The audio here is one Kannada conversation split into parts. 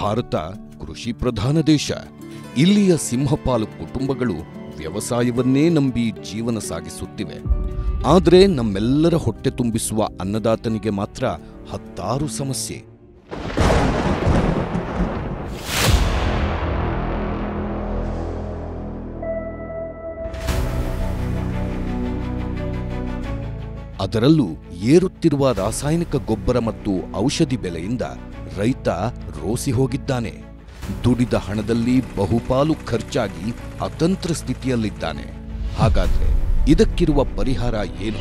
ಭಾರತ ಕೃಷಿ ಪ್ರಧಾನ ದೇಶ. ಇಲ್ಲಿಯ ಸಿಂಹಪಾಲು ಕುಟುಂಬಗಳು ವ್ಯವಸಾಯವನ್ನೇ ನಂಬಿ ಜೀವನ ಸಾಗಿಸುತ್ತಿವೆ. ಆದರೆ ನಮ್ಮೆಲ್ಲರ ಹೊಟ್ಟೆ ತುಂಬಿಸುವ ಅನ್ನದಾತನಿಗೆ ಮಾತ್ರ ಹತ್ತಾರು ಸಮಸ್ಯೆ. ಅದರಲ್ಲೂ ಏರುತ್ತಿರುವ ರಾಸಾಯನಿಕ ಗೊಬ್ಬರ ಮತ್ತು ಔಷಧಿ ಬೆಲೆಯಿಂದ ರೈತ ರೋಸಿ ಹೋಗಿದ್ದಾನೆ. ದುಡಿದ ಹಣದಲ್ಲಿ ಬಹುಪಾಲು ಖರ್ಚಾಗಿ ಅತಂತ್ರ ಸ್ಥಿತಿಯಲ್ಲಿದ್ದಾನೆ. ಹಾಗಾದ್ರೆ ಇದಕ್ಕಿರುವ ಪರಿಹಾರ ಏನು?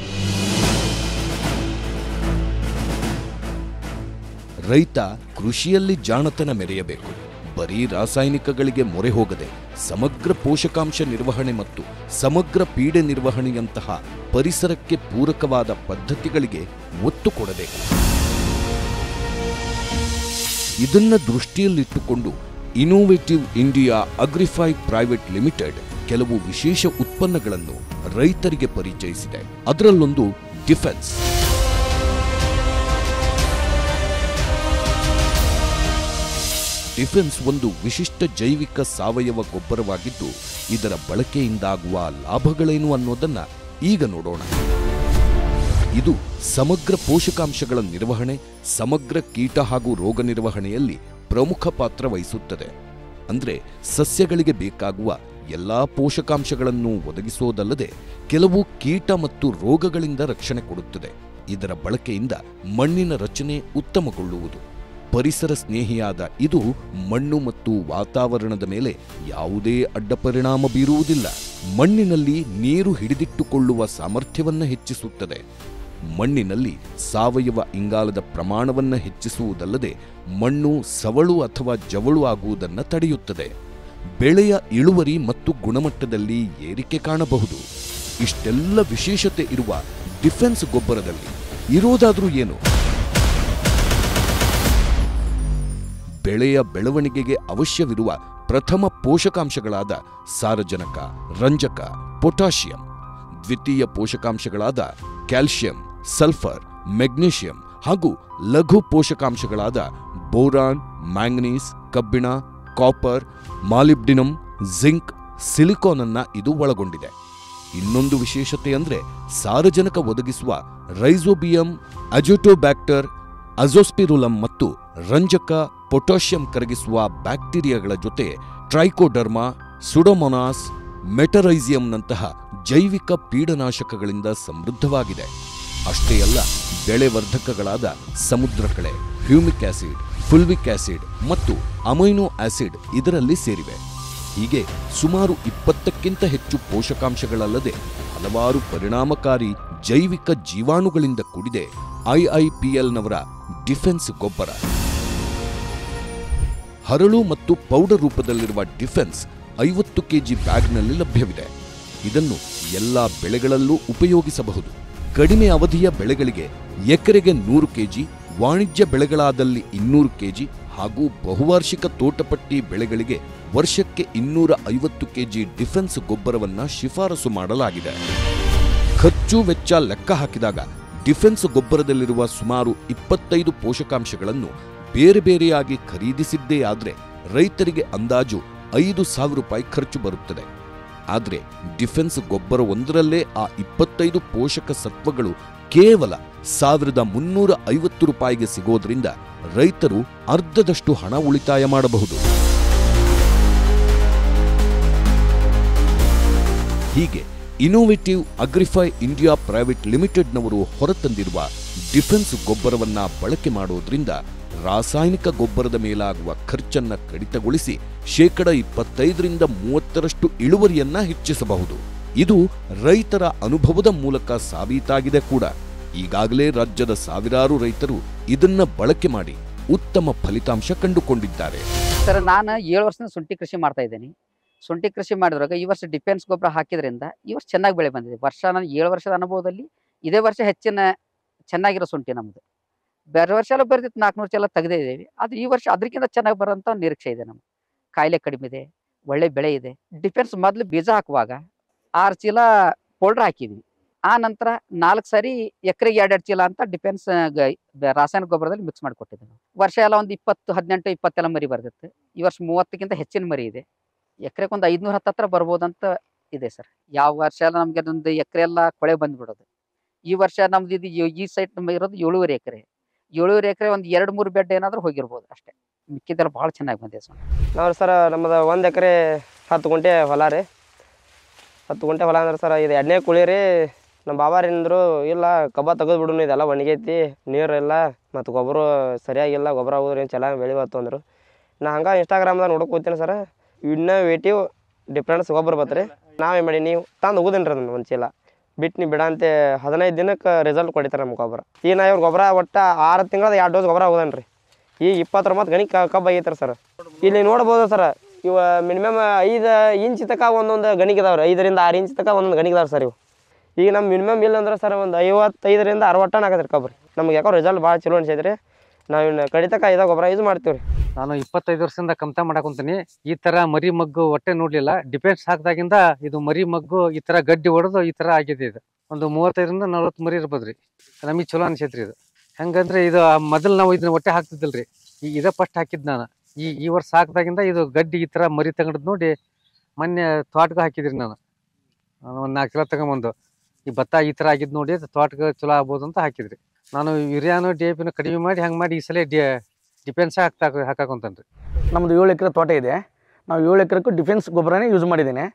ರೈತ ಕೃಷಿಯಲ್ಲಿ ಜಾಣತನ ಮೆರೆಯಬೇಕು. ಬರೀ ರಾಸಾಯನಿಕಗಳಿಗೆ ಮೊರೆ ಹೋಗದೆ ಸಮಗ್ರ ಪೋಷಕಾಂಶ ನಿರ್ವಹಣೆ ಮತ್ತು ಸಮಗ್ರ ಪೀಡೆ ನಿರ್ವಹಣೆಯಂತಹ ಪರಿಸರಕ್ಕೆ ಪೂರಕವಾದ ಪದ್ಧತಿಗಳಿಗೆ ಒತ್ತು ಕೊಡಬೇಕು. ಇದನ್ನ ದೃಷ್ಟಿಯಲ್ಲಿಟ್ಟುಕೊಂಡು Innovative India Agrify Private Limited ಕೆಲವು ವಿಶೇಷ ಉತ್ಪನ್ನಗಳನ್ನು ರೈತರಿಗೆ ಪರಿಚಯಿಸಿದೆ. ಅದರಲ್ಲೊಂದು ಡಿಫೆನ್ಸ್. ಡಿಫೆನ್ಸ್ ಒಂದು ವಿಶಿಷ್ಟ ಜೈವಿಕ ಸಾವಯವ ಗೊಬ್ಬರವಾಗಿದ್ದು, ಇದರ ಬಳಕೆಯಿಂದಾಗುವ ಲಾಭಗಳೇನು ಅನ್ನೋದನ್ನ ಈಗ ನೋಡೋಣ. ಇದು ಸಮಗ್ರ ಪೋಷಕಾಂಶಗಳ ನಿರ್ವಹಣೆ, ಸಮಗ್ರ ಕೀಟ ಹಾಗೂ ರೋಗ ನಿರ್ವಹಣೆಯಲ್ಲಿ ಪ್ರಮುಖ ಪಾತ್ರ ವಹಿಸುತ್ತದೆ. ಅಂದ್ರೆ ಸಸ್ಯಗಳಿಗೆ ಬೇಕಾಗುವ ಎಲ್ಲಾ ಪೋಷಕಾಂಶಗಳನ್ನು ಒದಗಿಸೋದಲ್ಲದೆ ಕೆಲವು ಕೀಟ ಮತ್ತು ರೋಗಗಳಿಂದ ರಕ್ಷಣೆ ಕೊಡುತ್ತದೆ. ಇದರ ಬಳಕೆಯಿಂದ ಮಣ್ಣಿನ ರಚನೆ ಉತ್ತಮಗೊಳ್ಳುವುದು. ಪರಿಸರ ಸ್ನೇಹಿಯಾದ ಇದು ಮಣ್ಣು ಮತ್ತು ವಾತಾವರಣದ ಮೇಲೆ ಯಾವುದೇ ಅಡ್ಡಪರಿಣಾಮ ಬೀರುವುದಿಲ್ಲ. ಮಣ್ಣಿನಲ್ಲಿ ನೀರು ಹಿಡಿದಿಟ್ಟುಕೊಳ್ಳುವ ಸಾಮರ್ಥ್ಯವನ್ನು ಹೆಚ್ಚಿಸುತ್ತದೆ. ಮಣ್ಣಿನಲ್ಲಿ ಸಾವಯವ ಇಂಗಾಲದ ಪ್ರಮಾಣವನ್ನು ಹೆಚ್ಚಿಸುವುದಲ್ಲದೆ ಮಣ್ಣು ಸವಳು ಅಥವಾ ಜವಳು ಆಗುವುದನ್ನು ತಡೆಯುತ್ತದೆ. ಬೆಳೆಯ ಇಳುವರಿ ಮತ್ತು ಗುಣಮಟ್ಟದಲ್ಲಿ ಏರಿಕೆ ಕಾಣಬಹುದು. ಇಷ್ಟೆಲ್ಲ ವಿಶೇಷತೆ ಇರುವ ಡಿಫೆನ್ಸ್ ಗೊಬ್ಬರದಲ್ಲಿ ಇರೋದಾದ್ರೂ ಏನು? ಬೆಳೆಯ ಬೆಳವಣಿಗೆಗೆ ಅವಶ್ಯವಿರುವ ಪ್ರಥಮ ಪೋಷಕಾಂಶಗಳಾದ ಸಾರಜನಕ, ರಂಜಕ, ಪೊಟ್ಯಾಷಿಯಂ, ದ್ವಿತೀಯ ಪೋಷಕಾಂಶಗಳಾದ ಕ್ಯಾಲ್ಸಿಯಂ, ಸಲ್ಫರ್, ಮೆಗ್ನೀಷಿಯಂ ಹಾಗೂ ಲಘು ಪೋಷಕಾಂಶಗಳಾದ ಬೋರಾನ್, ಮ್ಯಾಂಗನೀಸ್, ಕಬ್ಬಿಣ, ಕಾಪರ್, ಮಾಲಿಬ್ಡಿನಂ, ಜಿಂಕ್, ಸಿಲಿಕಾನ್ ಅನ್ನ ಇದು ಒಳಗೊಂಡಿದೆ. ಇನ್ನೊಂದು ವಿಶೇಷತೆ ಅಂದ್ರೆ ಸಾರಜನಕ ಒದಗಿಸುವ ರೈಜೋಬಿಯಂ, ಅಜೋಟೋಬ್ಯಾಕ್ಟರ್, ಅಜೋಸ್ಪಿರುಲಂ ಮತ್ತು ರಂಜಕ, ಪೊಟ್ಯಾಷಿಯಂ ಕರಗಿಸುವ ಬ್ಯಾಕ್ಟೀರಿಯಾಗಳ ಜೊತೆ ಟ್ರೈಕೋಡರ್ಮಾ, ಸುಡೋಮೊನಾಸ್, ಮೆಟರೈಸಿಯಂನಂತಹ ಜೈವಿಕ ಪೀಡನಾಶಕಗಳಿಂದ ಸಮೃದ್ಧವಾಗಿದೆ. ಅಷ್ಟೇ ಅಲ್ಲ, ಬೆಳೆ ವರ್ಧಕಗಳಾದ ಸಮುದ್ರಕಳೆ, ಹ್ಯೂಮಿಕ್ ಆಸಿಡ್, ಫುಲ್ವಿಕ್ ಆಸಿಡ್ ಮತ್ತು ಅಮೈನೋ ಆಸಿಡ್ ಇದರಲ್ಲಿ ಸೇರಿವೆ. ಹೀಗೆ ಸುಮಾರು 20ಕ್ಕಿಂತ ಹೆಚ್ಚು ಪೋಷಕಾಂಶಗಳಲ್ಲದೆ ಹಲವಾರು ಪರಿಣಾಮಕಾರಿ ಜೈವಿಕ ಜೀವಾಣುಗಳಿಂದ ಕೂಡಿದೆ ಐಐಪಿಎಲ್ನವರ ಡಿಫೆನ್ಸ್ ಗೊಬ್ಬರ. ಹರಳು ಮತ್ತು ಪೌಡರ್ ರೂಪದಲ್ಲಿರುವ ಡಿಫೆನ್ಸ್ 50 ಕೆಜಿ ಬ್ಯಾಗ್ನಲ್ಲಿ ಲಭ್ಯವಿದೆ. ಇದನ್ನು ಎಲ್ಲಾ ಬೆಳೆಗಳಲ್ಲೂ ಉಪಯೋಗಿಸಬಹುದು. ಕಡಿಮೆ ಅವಧಿಯ ಬೆಳೆಗಳಿಗೆ ಎಕರೆಗೆ 100 ಕೆಜಿ, ವಾಣಿಜ್ಯ ಬೆಳೆಗಳಾದಲ್ಲಿ 200 ಕೆಜಿ ಹಾಗೂ ಬಹುವಾರ್ಷಿಕ ತೋಟಪಟ್ಟಿ ಬೆಳೆಗಳಿಗೆ ವರ್ಷಕ್ಕೆ 250 ಕೆಜಿ ಡಿಫೆನ್ಸ್ ಗೊಬ್ಬರವನ್ನ ಶಿಫಾರಸು ಮಾಡಲಾಗಿದೆ. ಖರ್ಚು ವೆಚ್ಚ ಲೆಕ್ಕ ಹಾಕಿದಾಗ ಡಿಫೆನ್ಸ್ ಗೊಬ್ಬರದಲ್ಲಿರುವ ಸುಮಾರು 25 ಪೋಷಕಾಂಶಗಳನ್ನು ಬೇರೆ ಬೇರೆಯಾಗಿ ಖರೀದಿಸಿದ್ದೇ ಆದ್ರೆ ರೈತರಿಗೆ ಅಂದಾಜು 5,000 ರೂಪಾಯಿ ಖರ್ಚು ಬರುತ್ತದೆ. ಆದರೆ ಡಿಫೆನ್ಸ್ ಗೊಬ್ಬರ ಒಂದರಲ್ಲೇ ಆ 25 ಪೋಷಕ ಸತ್ವಗಳು ಕೇವಲ 1,350 ರೂಪಾಯಿಗೆ ಸಿಗೋದ್ರಿಂದ ರೈತರು ಅರ್ಧದಷ್ಟು ಹಣ ಉಳಿತಾಯ ಮಾಡಬಹುದು. ಹೀಗೆ ಇನ್ನೋವೇಟಿವ್ ಅಗ್ರಿಫೈ ಇಂಡಿಯಾ ಪ್ರೈವೇಟ್ ಲಿಮಿಟೆಡ್ನವರು ಹೊರತಂದಿರುವ ಡಿಫೆನ್ಸ್ ಗೊಬ್ಬರವನ್ನ ಬಳಕೆ ಮಾಡೋದ್ರಿಂದ ರಾಸಾಯನಿಕ ಗೊಬ್ಬರದ ಮೇಲಾಗುವ ಖರ್ಚನ್ನ ಕಡಿತಗೊಳಿಸಿ 25-30% ಇಳುವರಿಯನ್ನ ಹೆಚ್ಚಿಸಬಹುದು. ಇದು ರೈತರ ಅನುಭವದ ಮೂಲಕ ಸಾಬೀತಾಗಿದೆ ಕೂಡ. ಈಗಾಗಲೇ ರಾಜ್ಯದ ಸಾವಿರಾರು ರೈತರು ಇದನ್ನ ಬಳಕೆ ಮಾಡಿ ಉತ್ತಮ ಫಲಿತಾಂಶ ಕಂಡುಕೊಂಡಿದ್ದಾರೆ. ಸರ್, ನಾನು 7 ವರ್ಷದಿಂದ ಶುಂಠಿ ಕೃಷಿ ಮಾಡ್ತಾ ಇದ್ದೀನಿ. ಶುಂಠಿ ಕೃಷಿ ಮಾಡಿದ್ರಾಗ ಈ ವರ್ಷ ಡಿಫೆನ್ಸ್ ಗೊಬ್ಬರ ಹಾಕಿದ್ರಿಂದ ಈ ವರ್ಷ ಚೆನ್ನಾಗಿ ಬೆಳೆ ಬಂದಿದೆ. ನಾನು 7 ವರ್ಷದ ಅನುಭವದಲ್ಲಿ ಇದೇ ವರ್ಷ ಚೆನ್ನಾಗಿರೋ ಶುಂಠಿ ನಮ್ದು. ಬೇರೆ ವರ್ಷ ಎಲ್ಲ ಬರ್ತಿತ್ತು 400 ಚೀಲ ತೆಗೆದೇ ಇದ್ದೀವಿ. ಅದು ಈ ವರ್ಷ ಅದಕ್ಕಿಂತ ಚೆನ್ನಾಗಿ ಬರೋಂಥ ನಿರೀಕ್ಷೆ ಇದೆ ನಮ್ಗೆ. ಕಾಯಿಲೆ ಕಡಿಮೆ ಇದೆ, ಒಳ್ಳೆ ಬೆಳೆ ಇದೆ. ಡಿಫೆನ್ಸ್ ಮೊದಲು ಬೀಜ ಹಾಕುವಾಗ 6 ಚೀಲ ಪೌಡ್ರ್ ಹಾಕಿದ್ವಿ. ಆ ನಂತರ 4 ಸಾರಿ ಎಕರೆಗೆ 2 ಚೀಲ ಅಂತ ಡಿಫೆನ್ಸ್ ರಾಸಾಯನಿಕ ಗೊಬ್ಬರದಲ್ಲಿ ಮಿಕ್ಸ್ ಮಾಡಿ ಕೊಟ್ಟಿದ್ದೆ ನಾವು. ವರ್ಷ ಎಲ್ಲ ಒಂದು 20, 18, 20 ಎಲ್ಲ ಮರಿ ಬರ್ತಿತ್ತು. ಈ ವರ್ಷ 30ಕ್ಕಿಂತ ಹೆಚ್ಚಿನ ಮರಿ ಇದೆ. ಎಕರೆಗೆ ಒಂದು 510 ಹತ್ರ ಬರ್ಬೋದಂತ ಇದೆ ಸರ್. ಯಾವ ವರ್ಷ ಎಲ್ಲ ನಮ್ಗೆ ಒಂದು ಎಕರೆ ಎಲ್ಲ ಕೊಳೆ ಬಂದ್ಬಿಡೋದು. ಈ ವರ್ಷ ನಮ್ದು ಇದು ಈ ಸೈಟ್ ಇರೋದು 7.5 ಎಕರೆ. 7.5 ಎಕರೆ ಒಂದು 2-3 ಬೆಡ್ ಏನಾದರೂ ಹೋಗಿರ್ಬೋದು ಅಷ್ಟೇ. ಮಿಕ್ಕಿದೆಲ್ಲ ಭಾಳ ಚೆನ್ನಾಗಿ ಬಂದಿದೆ ಸರ್. ನಾವು ಸರ್ ನಮ್ಮದು 1 ಎಕರೆ 10 ಗುಂಟೆ ಹೊಲ ರೀ. 10 ಗುಂಟೆ ಹೊಲ ಅಂದ್ರೆ ಸರ್ ಇದು 2ನೇ ಕುಳಿ ರೀ. ನಮ್ಮ ಬಾಬಾರಿಂದ್ರು ಇಲ್ಲ ಕಬ್ಬ ತೆಗೆದು ಬಿಡು, ಇದೆಲ್ಲ ಒಣಗೈತಿ, ನೀರು ಇಲ್ಲ ಮತ್ತು ಗೊಬ್ಬರ ಸರಿಯಾಗಿಲ್ಲ, ಗೊಬ್ಬರ ಹೋದ್ರೆ ಚೆನ್ನಾಗಿ ಬೆಳಿಬತ್ತು ಅಂದರು. ನಾ ಹಂಗೆ ಇನ್ಸ್ಟಾಗ್ರಾಮ್ದಾಗ ನೋಡೋಕೆ ಹೋಗ್ತೀನಿ ಸರ್. ಇನ್ನೋವೇಟಿವ್ ಡಿಫ್ರೆನ್ಸ್ ಗೊಬ್ಬರ ಬತ್ರಿ. ನಾವೇನು ಮಾಡಿ ನೀವು ತಂದು ಹೋಗೋದೇನು ರೀ ಅದನ್ನು ಒಂದು ಚೀಲ ಬಿಟ್ಟು ನೀವು ಬಿಡಂತೆ 15 ದಿನಕ್ಕೆ ರಿಸಲ್ಟ್ ಕೊಡಿತಾರೆ ನಮ್ಮ ಗೊಬ್ಬರ. ಈಗ ನಾ ಇವ್ರ ಗೊಬ್ಬರ ಒಟ್ಟು 6 ತಿಂಗಳ 2 ಡೋಸ್ ಗೊಬ್ಬರ ಹೋಗೋದೇನು ರೀ. ಈ 29 ಗಣಿ ಕಬ್ಬು ಆಗೈತೆ ಸರ್. ಇಲ್ಲಿ ನೋಡ್ಬೋದು ಸರ್, ಇವು ಮಿನಿಮಮ್ 5 ಇಂಚ್ ತನಕ ಒಂದೊಂದು ಗಣಿಗಿದಾವೆ ರೀ. 5ರಿಂದ 6 ಇಂಚ್ ತನಕ ಒಂದೊಂದು ಗಣಿಗಿದಾವೆ ಸರ್ ಇವು. ಈಗ ನಮ್ಮ ಮಿನಿಮಮ್ ಇಲ್ಲ ಅಂದ್ರೆ ಸರ್ ಒಂದು 55ರಿಂದ 60 ಟನ್ ಆಗತ್ತೆ ರೀ ಕಬ್ಬು ರೀ. ನಮ್ಗೆ ಯಾಕೋ ರಿಸಲ್ಟ್ ಭಾಳ ಚಲೋ ಅನ್ಸೈತೆ ರೀ. ನಾವು ಇನ್ನು ಕಡಿತಕ್ಕ ಇದಾಗ ಗೊಬ್ಬರ ಯೂಸ್ ಮಾಡ್ತೀವಿ ರೀ. ನಾನು 25 ವರ್ಷದಿಂದ ಕಮ್ತಾ ಮಾಡಾಕೊಂತೀನಿ. ಈ ಥರ ಮರಿ ಮಗ್ಗು ಹೊಟ್ಟೆ ನೋಡಲಿಲ್ಲ. ಡಿಫೆನ್ಸ್ ಹಾಕಿದಾಗಿಂದ ಇದು ಮರಿ ಮಗ್ಗು ಈ ಥರ ಗಡ್ಡಿ ಹೊಡೆದು ಈ ಥರ ಆಗಿದೆ. ಇದು ಒಂದು 35ರಿಂದ 40 ಮರಿ ಇರ್ಬೋದು ರೀ. ನಮಗೆ ಚಲೋ ಅನ್ಸೈತೆ ರೀ ಇದು. ಹೆಂಗಂದ್ರೆ ಇದು ಮೊದಲು ನಾವು ಇದನ್ನ ಹೊಟ್ಟೆ ಹಾಕ್ತಿದ್ದಿಲ್ಲ ರೀ. ಈಗ ಇದೇ ಫಸ್ಟ್ ಹಾಕಿದ್ದು ನಾನು. ಈ ವರ್ಷ ಹಾಕಿದಾಗಿಂದ ಇದು ಗಡ್ಡಿ ಈ ಥರ ಮರಿ ತಗೊಂಡು ನೋಡಿ ಮೊನ್ನೆ ತೋಟಕ್ಕೆ ಹಾಕಿದ್ರಿ ನಾನು. ಒಂದು 4 ಕಿಲೋ ತಗೊಂಬಂದು ಈ ಭತ್ತ ಈ ಥರ ಆಗಿದ್ದು ನೋಡಿ ತೋಟಕ್ಕೆ ಚಲೋ ಆಗ್ಬೋದು ಅಂತ ಹಾಕಿದ್ರಿ. ನಾನು ಯೂರಿಯಾನು DAP ಕಡಿಮೆ ಮಾಡಿ ಹಂಗೆ ಮಾಡಿ ಈ ಸಲ ಡಿಫೆನ್ಸ್ ಹಾಕಾಕೊಂತೇನೆ ರೀ. ನಮ್ಮದು 7 ಎಕರೆ ತೋಟ ಇದೆ. ನಾವು 7 ಎಕರೆಗೂ ಡಿಫೆನ್ಸ್ ಗೊಬ್ಬರನೇ ಯೂಸ್ ಮಾಡಿದ್ದೇನೆ.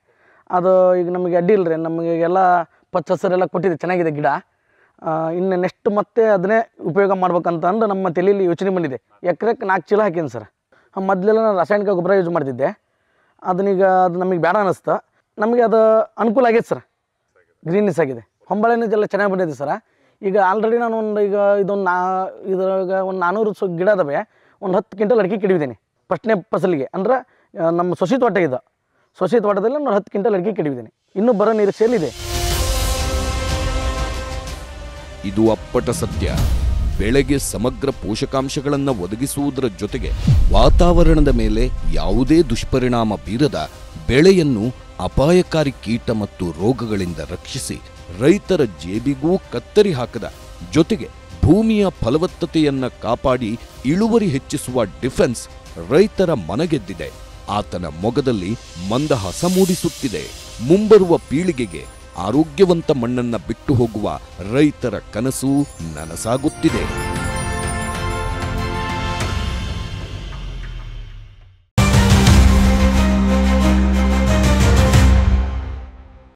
ಅದು ಈಗ ನಮಗೆ ಅಡ್ಡಿ ಇಲ್ಲ ರೀ. ನಮಗೆ ಎಲ್ಲ ಪಚ್ಚ ಹಸಿರೆಲ್ಲ ಕೊಟ್ಟಿದೆ, ಚೆನ್ನಾಗಿದೆ ಗಿಡ. ಇನ್ನು ನೆಕ್ಸ್ಟ್ ಮತ್ತೆ ಅದನ್ನೇ ಉಪಯೋಗ ಮಾಡ್ಬೇಕಂತ ಅಂದು ನಮ್ಮ ತಲೆಯಲ್ಲಿ ಯೋಚನೆ ಬಂದಿದೆ. ಎಕರೆಗೆ 4 ಚೀಲ ಹಾಕೀನಿ ಸರ್. ಮೊದಲೆಲ್ಲ ನಾನು ರಾಸಾಯನಿಕ ಗೊಬ್ಬರ ಯೂಸ್ ಮಾಡ್ತಿದ್ದೆ. ಅದನ್ನೀಗ ಅದು ನಮಗೆ ಬೇಡ ಅನ್ನಿಸ್ತು. ನಮಗೆ ಅದು ಅನುಕೂಲ ಆಗೈತೆ ಸರ್. ಗ್ರೀನ್ನೆಸ್ ಆಗಿದೆ, ಹೊಂಬಾಳೆನೆಲ್ಲ ಚೆನ್ನಾಗಿ ಬಂದಿದೆ ಸರ್. ಈಗ ಆಲ್ರೆಡಿ ನಾನು ಇದ್ರಾಗ ಒಂದು 400 ಗಿಡ ಅದಾವೆ. ಒಂದು 10 ಕ್ವಿಂಟಲ್ ಅಡಿಕೆ ಕೆಡವಿದ್ದೀನಿ ಫಸ್ಟ್ನೇ ಫಸಲಿಗೆ. ಅಂದ್ರೆ ನಮ್ಮ ಸೊಸಿ ತೋಟ ಇದೆ. ಸೊಸಿ ತೋಟದಲ್ಲಿ ನಾನು 10 ಕ್ವಿಂಟಲ್ ಅಡಿಕೆ ಕೆಡವಿದ್ದೀನಿ. ಇನ್ನೂ ಬರೋ ನಿರೀಕ್ಷೆಯಲ್ಲಿದೆ. ಇದು ಅಪ್ಪಟ ಸತ್ಯ. ಬೆಳೆಗೆ ಸಮಗ್ರ ಪೋಷಕಾಂಶಗಳನ್ನು ಒದಗಿಸುವುದರ ಜೊತೆಗೆ ವಾತಾವರಣದ ಮೇಲೆ ಯಾವುದೇ ದುಷ್ಪರಿಣಾಮ ಬೀರದ ಬೆಳೆಯನ್ನು ಅಪಾಯಕಾರಿ ಕೀಟ ಮತ್ತು ರೋಗಗಳಿಂದ ರಕ್ಷಿಸಿ ರೈತರ ಜೇಬಿಗೂ ಕತ್ತರಿ ಹಾಕದ ಜೊತೆಗೆ ಭೂಮಿಯ ಫಲವತ್ತತೆಯನ್ನ ಕಾಪಾಡಿ ಇಳುವರಿ ಹೆಚ್ಚಿಸುವ ಡಿಫೆನ್ಸ್ ರೈತರ ಮನಗೆದ್ದಿದೆ. ಆತನ ಮೊಗದಲ್ಲಿ ಮಂದಹಾಸ ಮೂಡಿಸುತ್ತಿದೆ. ಮುಂಬರುವ ಪೀಳಿಗೆಗೆ ಆರೋಗ್ಯವಂತ ಮಣ್ಣನ್ನ ಬಿಟ್ಟು ಹೋಗುವ ರೈತರ ಕನಸು ನನಸಾಗುತ್ತಿದೆ.